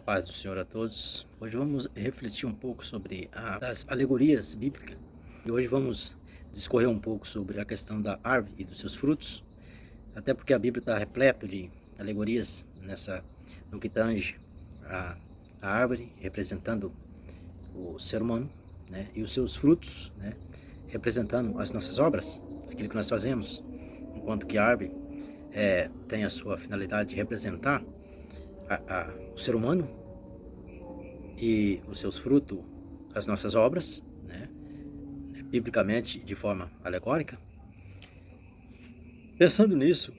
paz do Senhor a todos. Hoje vamos refletir um pouco sobre as alegorias bíblicas. E hoje vamos discorrer um pouco sobre a questão da árvore e dos seus frutos. Até porque a Bíblia está repleta de alegorias no que tange a árvore, representando o ser humano, né? E os seus frutos, né? Representando as nossas obras, aquilo que nós fazemos. Enquanto que a árvore tem a sua finalidade de representar o ser humano e os seus frutos, as nossas obras, né? Biblicamente, de forma alegórica. Pensando nisso,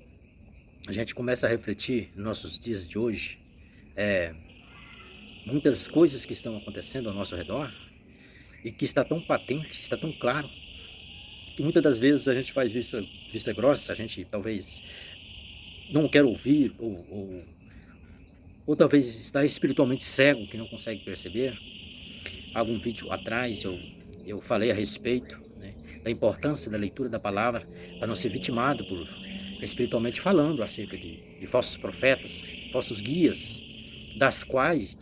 a gente começa a refletir nos nossos dias de hoje, muitas coisas que estão acontecendo ao nosso redor e que está tão patente, está tão claro, que muitas das vezes a gente faz vista grossa, a gente talvez não quer ouvir ou talvez está espiritualmente cego, que não consegue perceber. Algum vídeo atrás eu falei a respeito, né, da importância da leitura da palavra para não ser vitimado por, espiritualmente falando, acerca de falsos profetas, falsos guias,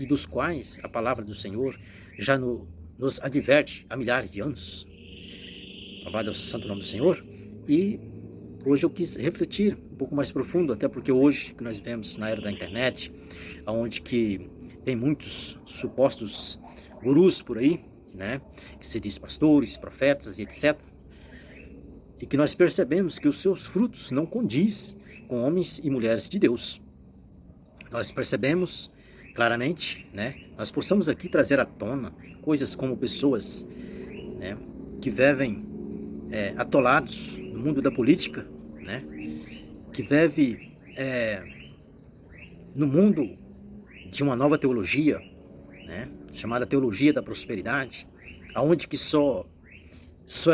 dos quais a palavra do Senhor já nos adverte há milhares de anos. Louvado é o santo nome do Senhor. E hoje eu quis refletir um pouco mais profundo, até porque hoje que nós vivemos na era da internet, onde que tem muitos supostos gurus por aí, né, que se diz pastores, profetas e etc. E que nós percebemos que os seus frutos não condiz com homens e mulheres de Deus. Nós percebemos claramente, né, nós possamos aqui trazer à tona coisas como pessoas, né, que vivem atolados no mundo da política, né, que vivem no mundo de uma nova teologia, né, chamada teologia da prosperidade, aonde que só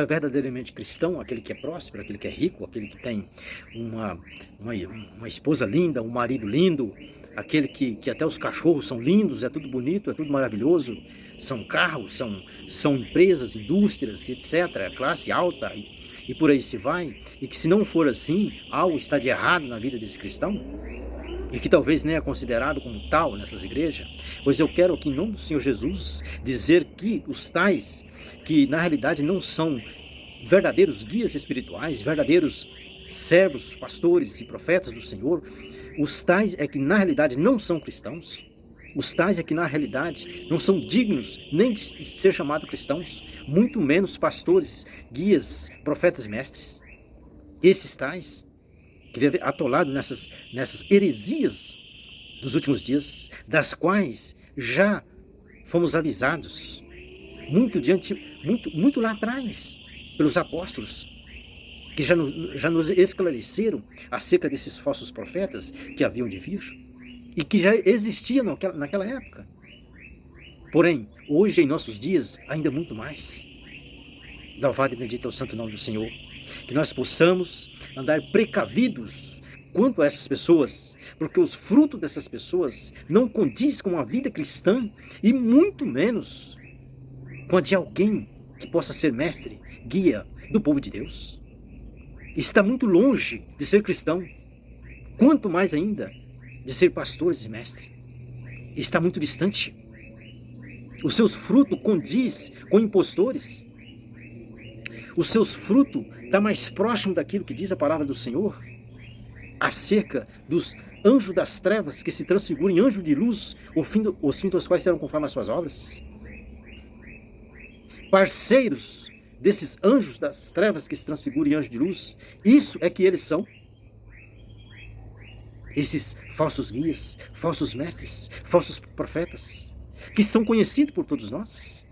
é verdadeiramente cristão aquele que é próspero, aquele que é rico, aquele que tem uma esposa linda, um marido lindo, aquele que até os cachorros são lindos, é tudo bonito, é tudo maravilhoso, são carros, são empresas, indústrias, etc., classe alta e por aí se vai, e que se não for assim, algo está de errado na vida desse cristão, e que talvez nem é considerado como tal nessas igrejas. Pois eu quero aqui, em nome do Senhor Jesus, dizer que os tais, que na realidade não são verdadeiros guias espirituais, verdadeiros servos, pastores e profetas do Senhor, os tais é que na realidade não são cristãos, os tais é que na realidade não são dignos nem de ser chamados cristãos, muito menos pastores, guias, profetas e mestres. Esses tais que vivem atolados nessas heresias dos últimos dias, das quais já fomos avisados muito lá atrás pelos apóstolos, que já nos esclareceram acerca desses falsos profetas que haviam de vir e que já existiam naquela época. Porém, hoje em nossos dias, ainda muito mais. Louvado e bendito é o santo nome do Senhor. Que nós possamos andar precavidos quanto a essas pessoas, porque os frutos dessas pessoas não condiz com a vida cristã e muito menos com a de alguém que possa ser mestre, guia do povo de Deus. Está muito longe de ser cristão, quanto mais ainda de ser pastores e mestres. Está muito distante. Os seus frutos condiz com impostores. Os seus frutos está mais próximo daquilo que diz a palavra do Senhor acerca dos anjos das trevas que se transfiguram em anjos de luz, os fins dos quais serão conforme as suas obras. Parceiros desses anjos das trevas que se transfiguram em anjos de luz, isso é que eles são. Esses falsos guias, falsos mestres, falsos profetas, que são conhecidos por todos nós,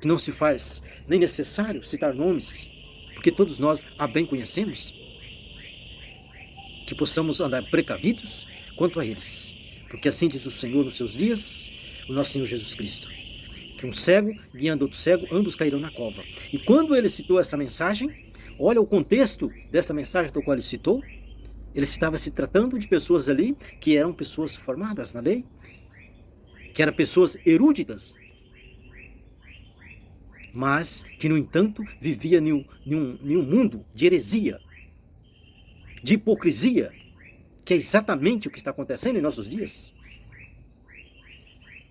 que não se faz nem necessário citar nomes, porque todos nós a bem conhecemos, que possamos andar precavidos quanto a eles, porque assim diz o Senhor nos seus dias, o nosso Senhor Jesus Cristo, que um cego guiando outro cego, ambos cairão na cova. E quando ele citou essa mensagem, olha o contexto dessa mensagem do qual ele citou, ele estava se tratando de pessoas ali que eram pessoas formadas na lei, que eram pessoas eruditas, mas que, no entanto, vivia em um mundo de heresia, de hipocrisia, que é exatamente o que está acontecendo em nossos dias.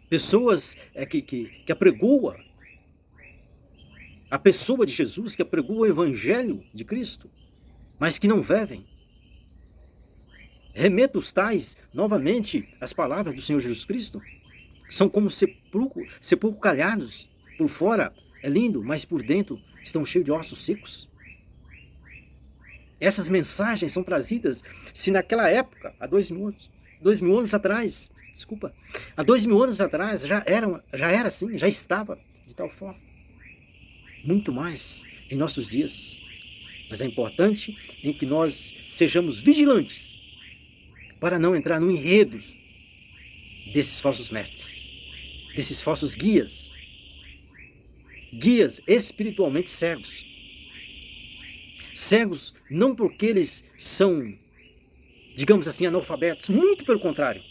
pessoas que apregoam a pessoa de Jesus, que apregoam o evangelho de Cristo, mas que não vivem. Remeto os tais novamente às palavras do Senhor Jesus Cristo. São como sepulcro calhados. Por fora é lindo, mas por dentro estão cheios de ossos secos. Essas mensagens são trazidas, se naquela época, há 2000 anos atrás, há 2000 anos atrás já era assim, já estava de tal forma. Muito mais em nossos dias. Mas é importante em que nós sejamos vigilantes para não entrar no enredo desses falsos mestres, desses falsos guias espiritualmente cegos. Cegos não porque eles são, digamos assim, analfabetos, muito pelo contrário.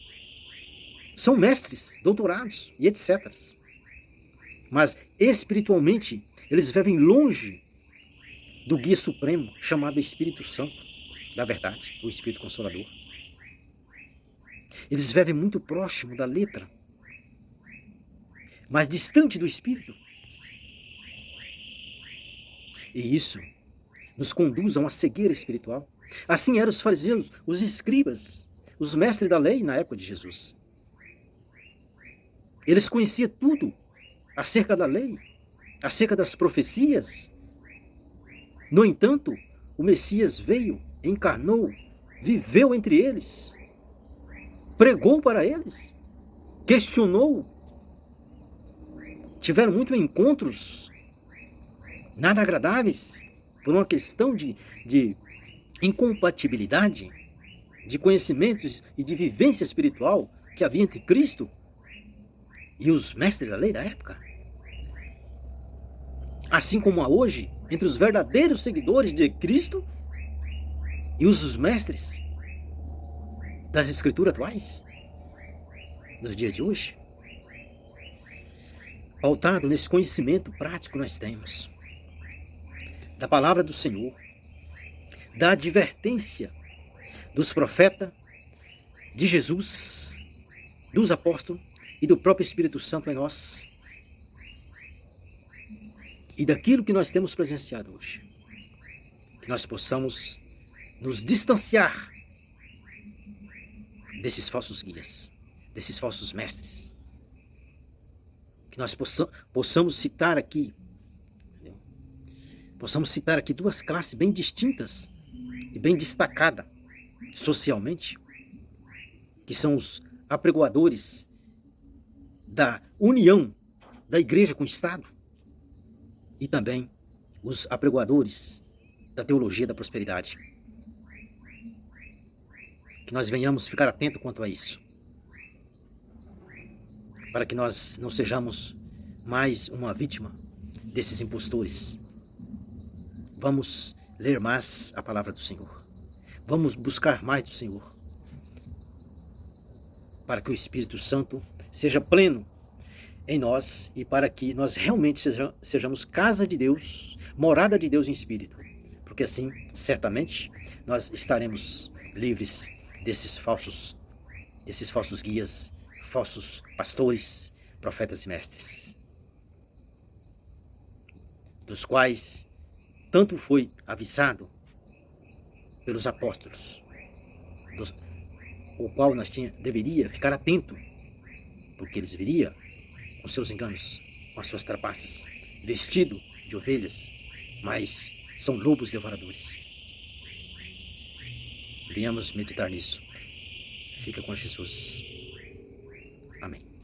São mestres, doutorados e etc. Mas espiritualmente eles vivem longe do guia supremo, chamado Espírito Santo, da verdade, o Espírito Consolador. Eles vivem muito próximo da letra, mas distante do Espírito. E isso nos conduz a uma cegueira espiritual. Assim eram os fariseus, os escribas, os mestres da lei na época de Jesus. Eles conheciam tudo acerca da lei, acerca das profecias. No entanto, o Messias veio, encarnou, viveu entre eles, pregou para eles, questionou, tiveram muitos encontros nada agradáveis, por uma questão de incompatibilidade, de conhecimentos e de vivência espiritual que havia entre Cristo e os mestres da lei da época. Assim como há hoje, entre os verdadeiros seguidores de Cristo e os mestres das escrituras atuais, nos dias de hoje, pautado nesse conhecimento prático que nós temos, da palavra do Senhor, da advertência dos profetas, de Jesus, dos apóstolos e do próprio Espírito Santo em nós, e daquilo que nós temos presenciado hoje, que nós possamos nos distanciar desses falsos guias, desses falsos mestres, que nós possamos citar aqui duas classes bem distintas e bem destacadas socialmente, que são os apregoadores da união da igreja com o Estado e também os apregoadores da teologia da prosperidade. Que nós venhamos ficar atentos quanto a isso, para que nós não sejamos mais uma vítima desses impostores. Vamos ler mais a palavra do Senhor. Vamos buscar mais do Senhor, para que o Espírito Santo seja pleno em nós e para que nós realmente sejamos casa de Deus, morada de Deus em Espírito. Porque assim, certamente, nós estaremos livres desses falsos guias, falsos pastores, profetas e mestres, dos quais tanto foi avisado pelos apóstolos, o qual nós deveria ficar atento, porque eles viriam com seus enganos, com as suas trapaças, vestido de ovelhas, mas são lobos devoradores. Venhamos meditar nisso. Fica com Jesus.